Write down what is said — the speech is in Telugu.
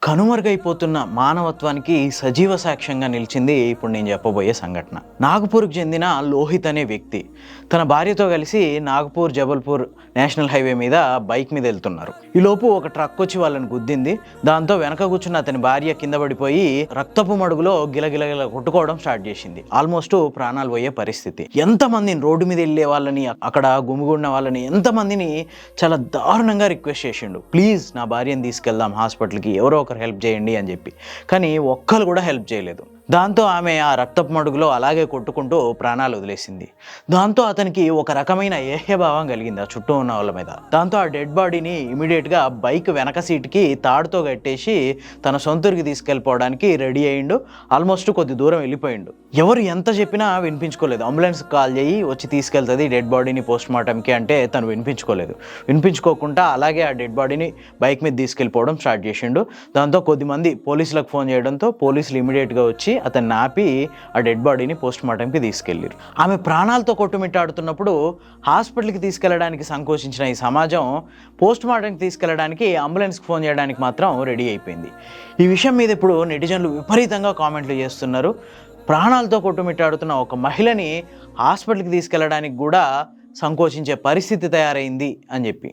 కనుమరుగైపోతున్న మానవత్వానికి సజీవ సాక్ష్యంగా నిలిచింది ఇప్పుడు నేను చెప్పబోయే సంఘటన. నాగపూర్కి చెందిన లోహిత్ అనే వ్యక్తి తన భార్యతో కలిసి నాగపూర్ జబల్పూర్ నేషనల్ హైవే మీద బైక్ మీద వెళ్తున్నారు. ఈలోపు ఒక ట్రక్ వచ్చి వాళ్ళని గుద్దింది. దాంతో వెనక కూర్చున్న అతని భార్య కింద పడిపోయి రక్తపు మడుగులో గిలగిలగిల కొట్టుకోవడం స్టార్ట్ చేసింది. ఆల్మోస్ట్ ప్రాణాలు పోయే పరిస్థితి. ఎంతమందిని రోడ్డు మీద వెళ్ళే వాళ్ళని, అక్కడ గుమిగూడిన వాళ్ళని ఎంతమందిని చాలా దారుణంగా రిక్వెస్ట్ చేసిండు, ప్లీజ్ నా భార్యను తీసుకెళ్దాం హాస్పిటల్కి, ఎవరో ఒకరు హెల్ప్ చేయండి అని చెప్పి. కానీ ఒక్కరు కూడా హెల్ప్ చేయలేదు. దాంతో ఆమె ఆ రక్తపు మడుగులో అలాగే కొట్టుకుంటూ ప్రాణాలు వదిలేసింది. దాంతో అతనికి ఒక రకమైన ఏహ్యభావం కలిగింది ఆ చుట్టూ ఉన్న వాళ్ళ మీద. దాంతో ఆ డెడ్ బాడీని ఇమీడియట్గా బైక్ వెనక సీట్కి తాడుతో కట్టేసి తన సొంతూరికి తీసుకెళ్ళిపోవడానికి రెడీ అయ్యిండు. ఆల్మోస్ట్ కొద్ది దూరం వెళ్ళిపోయిండు. ఎవరు ఎంత చెప్పినా వినిపించుకోలేదు. అంబులెన్స్ కాల్ చేయి వచ్చి తీసుకెళ్తుంది డెడ్ బాడీని పోస్ట్ మార్టంకి అంటే తను వినిపించుకోలేదు. వినిపించుకోకుండా అలాగే ఆ డెడ్ బాడీని బైక్ మీద తీసుకెళ్ళిపోవడం స్టార్ట్ చేసిండు. దాంతో కొద్దిమంది పోలీసులకు ఫోన్ చేయడంతో పోలీసులు ఇమీడియట్గా వచ్చి అతన్ని ఆపి ఆ డెడ్ బాడీని పోస్ట్ మార్టంకి తీసుకెళ్ళారు. ఆమె ప్రాణాలతో కొట్టుమిట్టాడుతున్నప్పుడు హాస్పిటల్కి తీసుకెళ్లడానికి సంకోచించిన ఈ సమాజం పోస్ట్ మార్టంకి తీసుకెళ్లడానికి అంబులెన్స్కి ఫోన్ చేయడానికి మాత్రం రెడీ అయిపోయింది. ఈ విషయం మీద ఇప్పుడు నెటిజన్లు విపరీతంగా కామెంట్లు చేస్తున్నారు. ప్రాణాలతో కొట్టుమిట్టాడుతున్న ఒక మహిళని హాస్పిటల్కి తీసుకెళ్లడానికి కూడా సంకోచించే పరిస్థితి తయారైంది అని చెప్పి.